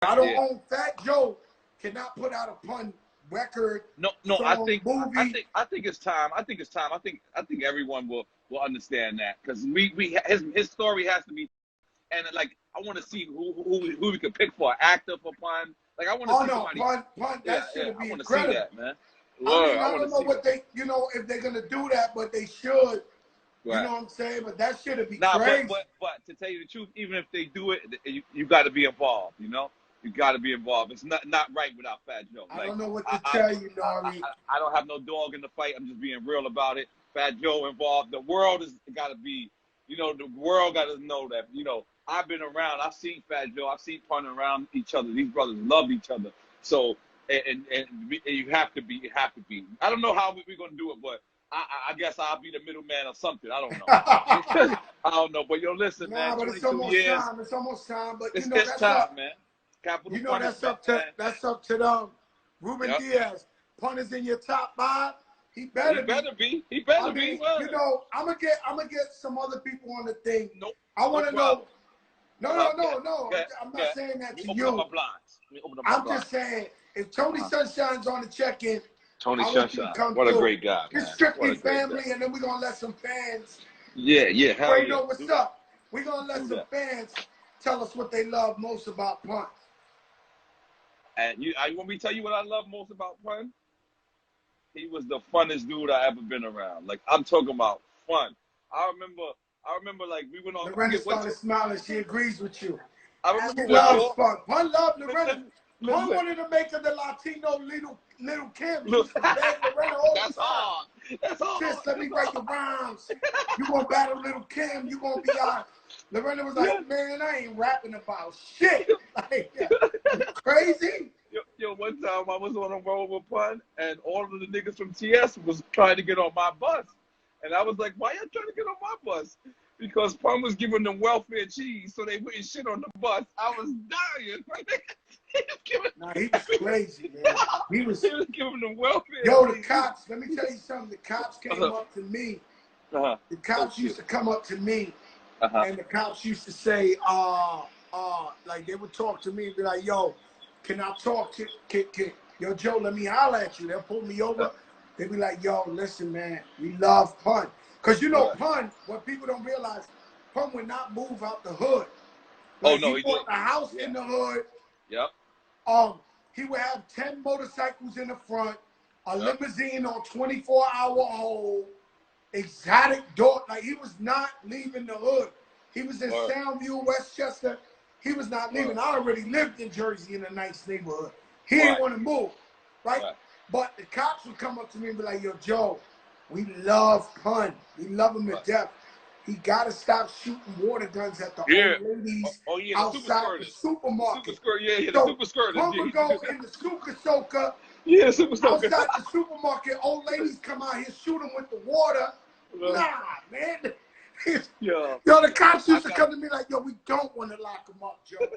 I don't own Fat Joe cannot put out a pun record. No, song, I think movie. I think it's time. I think everyone will understand that, because his story has to be, and like I want to see who we could pick for an actor for pun. Like I want to see somebody. Pun. That should be I want to incredible. see that, man. I don't know what they, if they're gonna do that, but they should. Right. You know what I'm saying? But that should be crazy. But to tell you the truth, even if they do it, you got to be involved. You got to be involved. It's not right without Fat Joe. I don't know what to tell you, Nori. I don't have no dog in the fight. I'm just being real about it. Fat Joe involved. The world has got to be, the world got to know that, I've been around. I've seen Fat Joe. I've seen pun around each other. These brothers love each other. So, and you have to be. I don't know how we're going to do it, but I guess I'll be the middleman or something. I don't know. I don't know. But listen, man. But it's almost time. It's almost time. But it's that's time, man. Capital that's up to them. Ruben Diaz, pun is in your top 5. He better be. He better be. I'm gonna get some other people on the thing. Nope. I want to know. No. I'm not saying that to you. I'm just saying, if Tony Sunshine's on the check-in, Tony Sunshine, what a great guy, man. It's strictly family, and then we're gonna let some fans. Yeah, hell yeah. Know what's up. We're gonna let some fans tell us what they love most about pun. And you want me to tell you what I love most about Pun? He was the funnest dude I ever been around. Like, I'm talking about fun. I remember like we went on. Lorena started smiling. She agrees with you. I remember he loves fun. Pun loved Lorena. Pun wanted to make her the Latino little Kim. He used to beg Lorena all the time. That's hard. Just let me write the rhymes. You gonna battle little Kim? You gonna be on? Lorena was like, man, I ain't rapping about shit. Like, crazy. Yo, one time I was on a road with Pun, and all of the niggas from TS was trying to get on my bus. And I was like, why y'all trying to get on my bus? Because Pun was giving them welfare cheese so they wouldn't shit on the bus. I was dying. He was crazy, man. He was giving them welfare. Yo, the cops, let me tell you something. The cops came up to me. The cops used to come up to me, and the cops used to say, like they would talk to me and be like, yo, can I talk to yo, Joe, let me holler at you. They'll pull me over. They'll be like, yo, listen, man, we love Pun. Because Pun, what people don't realize, Pun would not move out the hood. Like, he bought a house in the hood. Yep. He would have 10 motorcycles in the front, a limousine on 24-hour hold, exotic door. Like, he was not leaving the hood. He was in Soundview, Westchester. He was not leaving. I already lived in Jersey in a nice neighborhood. He didn't want to move, right? But the cops would come up to me and be like, yo, Joe, we love Pun. We love him to death. He got to stop shooting water guns at the old ladies outside the supermarket. The super skirt. Pun would go in the super soaker. Yeah, super soaker. Outside the supermarket, old ladies come out here, shoot him with the water. Nah, man. Yo, the cops used to come to me like, yo, we don't want to lock him up, Joe.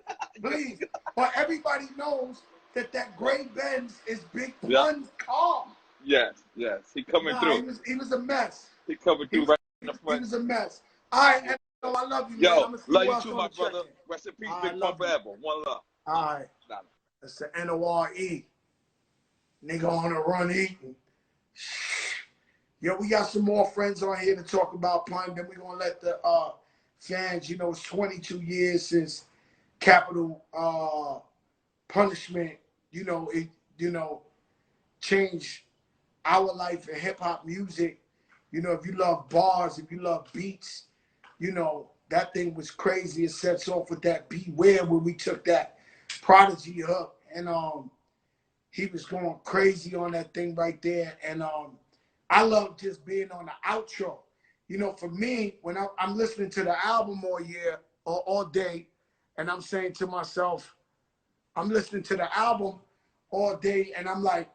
Please. But everybody knows that gray Benz is Big Pun's car. Yes. He coming through. He was a mess. He coming through right in the front. He was a mess. All right, and I love you, man. Yo, love you too, my brother. Rest in peace, Big Pun forever. One love. All right. That's the N-O-R-E. Nigga on the run eating. Yo, we got some more friends on here to talk about Pun. Then we're going to let the fans, it's 22 years since capital punishment, changed our life in hip-hop music. If you love bars, if you love beats, that thing was crazy. It sets off with that Beware when we took that Prodigy hook. And he was going crazy on that thing right there. And I love just being on the outro. For me, when I'm listening to the album all day, and I'm saying to myself, I'm listening to the album all day, and I'm like,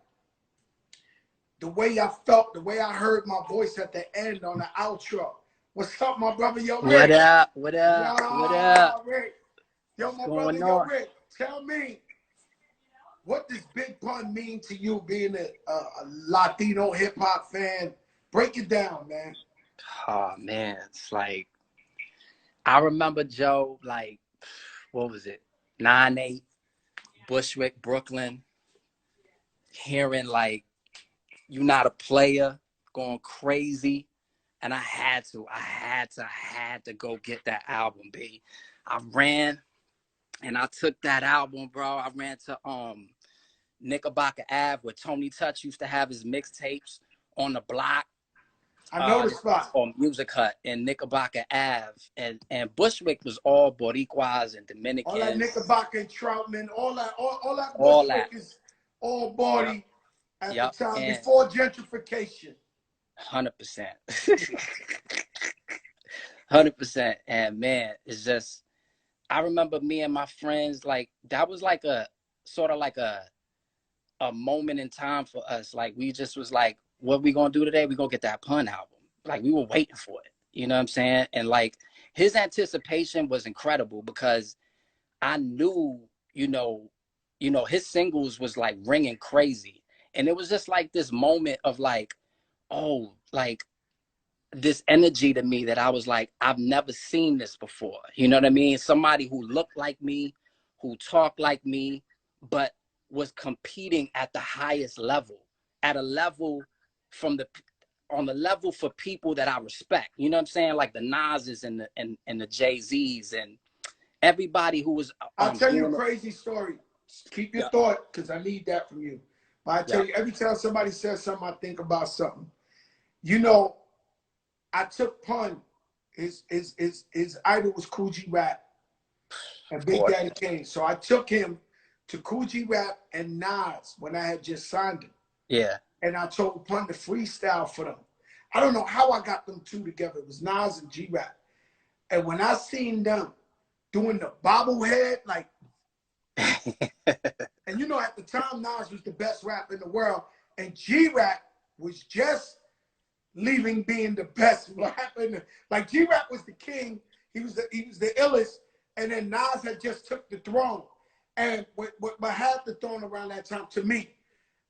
the way I felt, the way I heard my voice at the end on the outro. What's up, my brother? Yo, Rick. What up? Rick. Yo, my brother, yo, Rick. Tell me, what does Big Pun mean to you, being a Latino hip-hop fan? Break it down, man. Oh, man. It's like, I remember Joe, like, what was it, 9'8", Bushwick, Brooklyn, hearing like "You Not a Player" going crazy. And I had to go get that album, B. I ran and I took that album, bro. I ran to Knickerbocker Ave where Tony Touch used to have his mixtapes on the block. I know the spot. On Music Hut in Knickerbocker Ave. And Bushwick was all Boricuas and Dominicans. All that Knickerbocker and Troutman, all that Bushwick is all body at the time, and before gentrification. 100%. 100%. And man, it's just, I remember me and my friends, like, that was like a sort of like a moment in time for us. Like, we just was like, what we gonna do today? We gonna get that Pun album. Like, we were waiting for it. You know what I'm saying? And like, his anticipation was incredible because I knew, his singles was like ringing crazy. And it was just like this moment of like, oh, like this energy to me that I was like, I've never seen this before. You know what I mean? Somebody who looked like me, who talked like me, but was competing at the highest level, at a level on the level for people that I respect. You know what I'm saying? Like the Nas's and the Jay-Z's and everybody who was. I'll tell you a crazy story. Keep your thought, because I need that from you. But I tell you, every time somebody says something, I think about something. You know, I took Pun. His idol was Kool G Rap and Big Daddy Kane. So I took him to Kool G Rap and Nas when I had just signed him. Yeah. And I told Pun to freestyle for them. I don't know how I got them two together. It was Nas and G Rap. And when I seen them doing the bobblehead, like, and you know, at the time, Nas was the best rapper in the world, and G Rap was just leaving being the best rapper. Like, G Rap was the king. He was the illest, and then Nas had just took the throne, and what had the throne around that time to me.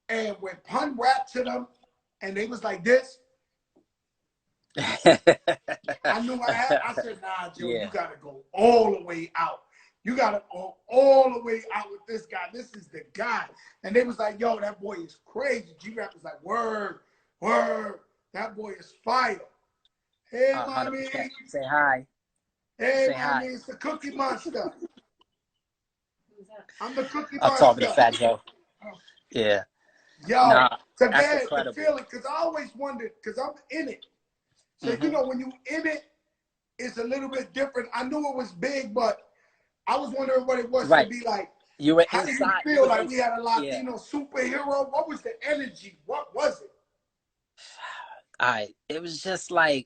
And when Pun rapped to them, and they was like this, I knew I said, nah, Joe, you gotta go all the way out. You gotta go all the way out with this guy. This is the guy. And they was like, yo, that boy is crazy. G-Rap was like, word, that boy is fire. Hey, mommy. Say hi. Hey, say mommy, hi. it's the Cookie Monster. I'm the Cookie I'm Monster. talking to Fat Joe. Yeah. Yo, nah, so man, the feeling, because I always wondered, because I'm in it. So, you know, when you in it, it's a little bit different. I knew it was big, but I was wondering what it was to be like. You were how inside. Did you feel like we had a Latino superhero? What was the energy? What was it? It was just like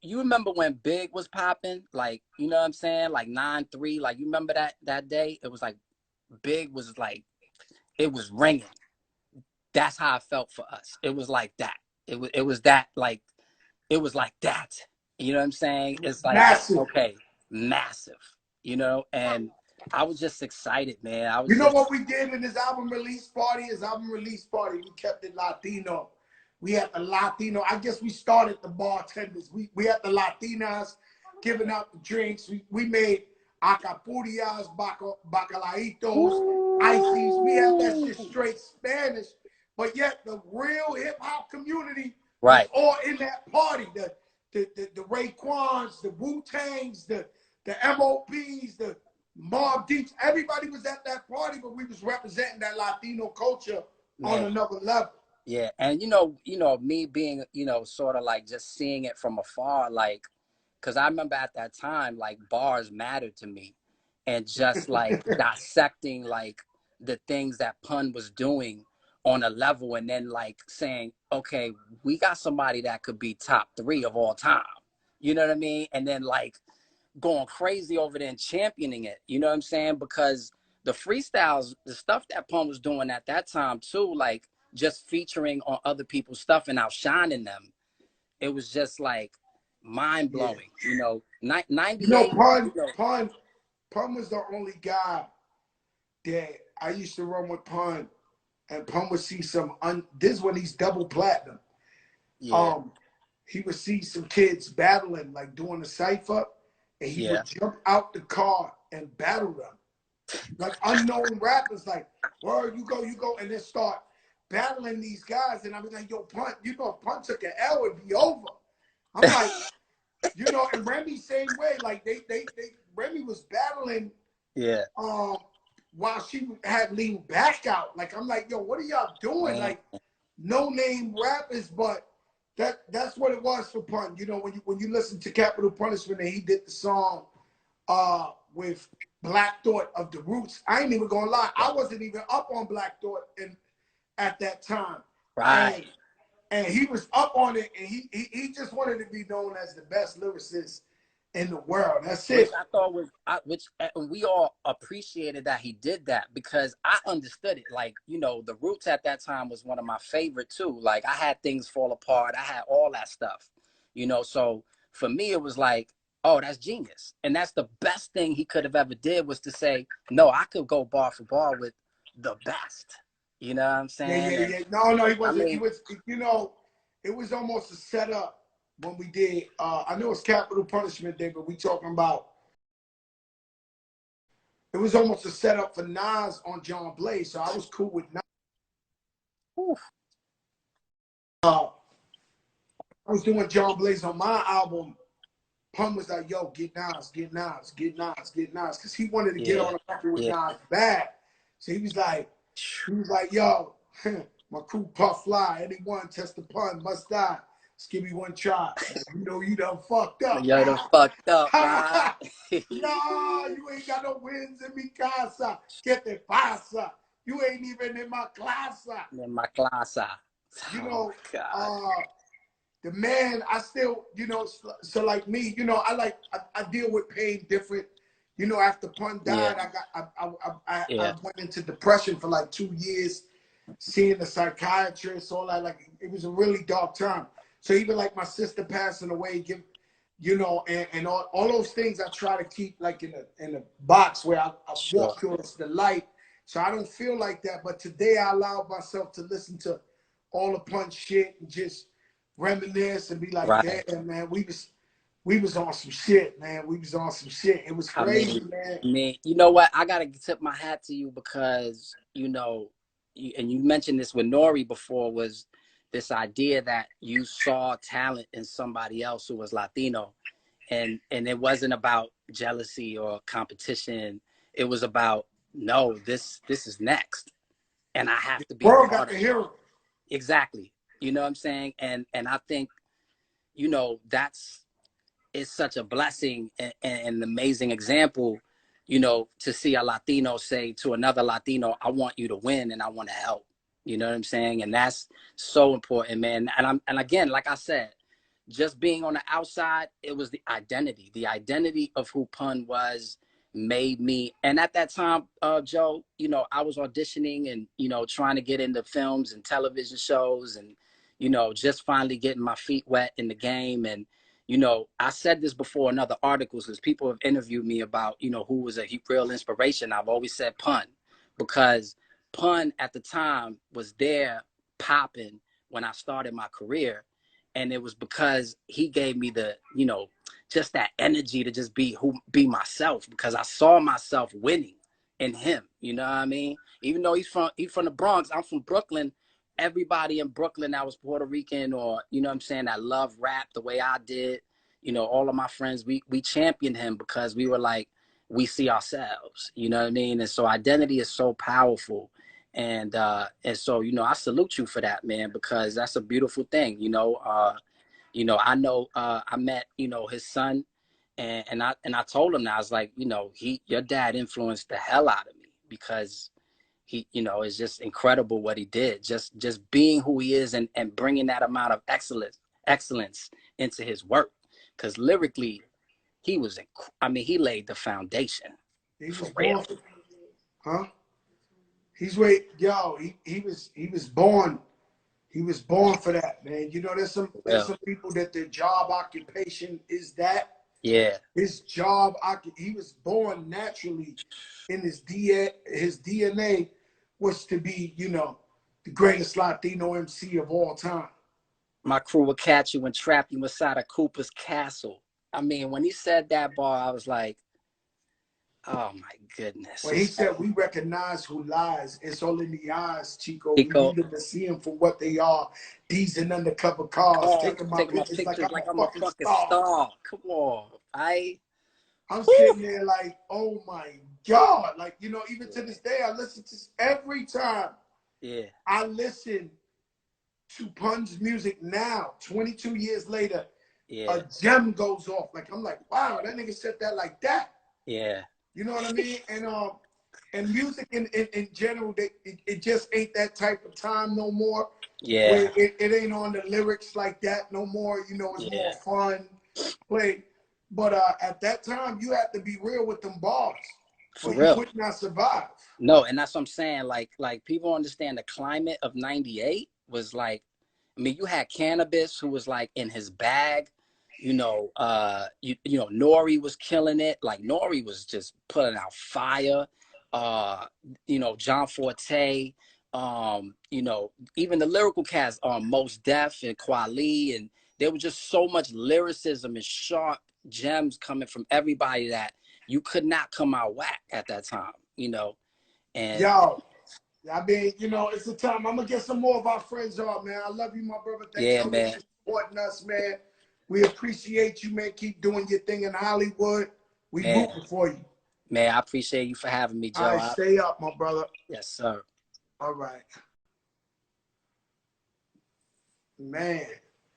you remember when Big was popping? Like, you know what I'm saying? Like 9-3. Like, you remember that day? It was like Big was like, it was ringing. That's how I felt for us. It was like that. It was that, like, it was like that. You know what I'm saying? It's like, massive. Okay, massive, and I was just excited, man. You know what we did in his album release party? We kept it Latino. We had the Latino. I guess we started the bartenders. We had the Latinas giving out the drinks. We made acapullas, bacalaitos, ices. We had that shit straight Spanish. But yet the real hip hop community was all in that party. The Raekwons, the Wu-Tangs, the MOPs, the Mobb Deeps. Everybody was at that party, but we was representing that Latino culture on another level. Yeah, and me being, sort of like just seeing it from afar, like, because I remember at that time, like, bars mattered to me, and just like dissecting like the things that Pun was doing on a level, and then like saying, okay, we got somebody that could be top 3 of all time. You know what I mean? And then like going crazy over there and championing it. You know what I'm saying? Because the freestyles, the stuff that Pun was doing at that time too, like just featuring on other people's stuff and outshining them, it was just like mind blowing. 98. Pun was the only guy that I used to run with Pun, and Pun would see this is when he's double platinum. Yeah. He would see some kids battling, like doing a cypher, and he would jump out the car and battle them. like unknown rappers, like, word, you go, and then start battling these guys. And I was like, yo, Pun, you know, if Pun took an L, it'd be over. I'm like, you know, and Remy same way. Like Remy was battling Yeah. While she had leaned back out. Like, I'm like, yo, what are y'all doing? Like, no name rappers, but that's what it was for Pun. You know, when you listen to Capital Punishment and he did the song with Black Thought of the Roots, I ain't even gonna lie, I wasn't even up on Black Thought at that time. Right. And he was up on it, and he just wanted to be known as the best lyricist in the world. That's it. Which I thought was, we all appreciated that he did that, because I understood it. Like, you know, the Roots at that time was one of my favorite too. Like, I had Things Fall Apart. I had all that stuff, you know. So for me, it was like, oh, that's genius. And that's the best thing he could have ever did, was to say, no, I could go bar for bar with the best. You know what I'm saying? Yeah. No, he wasn't. I mean, he was, you know, it was almost a setup when we did. I know it's Capital Punishment Day, but we talking about. It was almost a setup for Nas on John Blaze, so I was cool with Nas. I was doing John Blaze on my album. Pun was like, yo, get Nas, because he wanted to get on the record with Nas bad. So he was like, yo, my crew Puff Fly, anyone test the Pun must die. Just give me one try. You know you done fucked up. Yo, done fucked up, right? No, you ain't got no wins in mi casa. ¿Qué te pasa? You ain't even in my class. In my class. You know, God. the man, I still, you know, so like me, you know, I deal with pain different. You know, after Pun died, I went into depression for like 2 years, seeing the psychiatrist, all that. Like, it was a really dark time. So even like my sister passing away, you know, and all those things I try to keep like in a box where I walk towards the light, so I don't feel like that. But today I allowed myself to listen to all the Pun shit and just reminisce and be like, damn, man, we was on some shit, man. We was on some shit. It was crazy, man. I mean, you know what? I gotta tip my hat to you, because, you know, and you mentioned this with Nori before, was this idea that you saw talent in somebody else who was Latino, and it wasn't about jealousy or competition. It was about, no, this is next, and I have to be. World got to hear it. Exactly. You know what I'm saying? And I think, you know, it's such a blessing and an amazing example, you know, to see a Latino say to another Latino, I want you to win and I want to help. You know what I'm saying? And that's so important, man. And again, like I said, just being on the outside, it was the identity of who Pun was made me. And at that time, Joe, you know, I was auditioning and, you know, trying to get into films and television shows and, you know, just finally getting my feet wet in the game. And, you know, I said this before in other articles, as people have interviewed me about, you know, who was a real inspiration. I've always said Pun, because Pun at the time was there popping when I started my career. And it was because he gave me the, you know, just that energy to just be myself, because I saw myself winning in him. You know what I mean? Even though he's from the Bronx, I'm from Brooklyn. Everybody in Brooklyn that was Puerto Rican, or, you know what I'm saying, that love rap the way I did, you know, all of my friends, we championed him, because we were like, we see ourselves, you know what I mean? And so identity is so powerful. And so, you know, I salute you for that, man, because that's a beautiful thing. You know, I know, I met, you know, his son, and I told him that, I was like, you know, your dad influenced the hell out of me, because he, you know, it's just incredible what he did, just being who he is, and bringing that amount of excellence into his work, because lyrically he was, he laid the foundation. He was for born, real. huh? He was born. He was born for that, man. You know, there's some people that their job occupation is that. Yeah. His job, he was born naturally in his DNA was to be, you know, the greatest Latino MC of all time. My crew will catch you and trap you inside of Cooper's castle. I mean, when he said that bar, I was like, Oh my goodness. When he said, we recognize who lies, it's all in the eyes, Chico. We Chico, need them to see them for what they are. These and undercover cars, oh, taking my taking my pictures like pictures I'm like a I'm a fucking fucking star. star. Come on. I'm Whew. sitting there like, oh my God. Like, you know, even to this day, I listen to every time Yeah. I listen to Pun's music now, 22 years later, Yeah. a gem goes off. Like, I'm like, wow, that nigga said that like that. Yeah. You know what I mean? And music in general, it just ain't that type of time no more. Yeah. Where it ain't on the lyrics like that no more. You know, it's more fun play. But at that time, you had to be real with them bars, For or you real. would not survive. No, and that's what I'm saying. Like people understand the climate of '98 was like, I mean, you had Cannabis who was like in his bag. You know, you know, Nori was killing it. Like Nori was just putting out fire. You know, John Forte. You know, even the lyrical cast, Mos Def and Kweli, and there was just so much lyricism and sharp gems coming from everybody that you could not come out whack at that time. You know. And Yo, I mean, you know, it's the time. I'm gonna get some more of our friends on, man. I love you, my brother. Thank you man. for supporting us, man. We appreciate you, man. Keep doing your thing in Hollywood. We rooting for you. Man, I appreciate you for having me, Joe. All right, stay up, my brother. Yes, sir. All right. Man,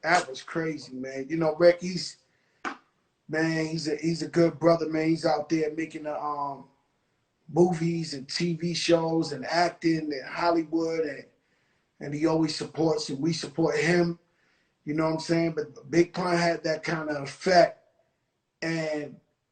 that was crazy, man. You know, Rick, he's a good brother, man. He's out there making the movies and TV shows and acting in Hollywood, and he always supports, and we support him. You know what I'm saying? But Big Pun had that kind of effect, and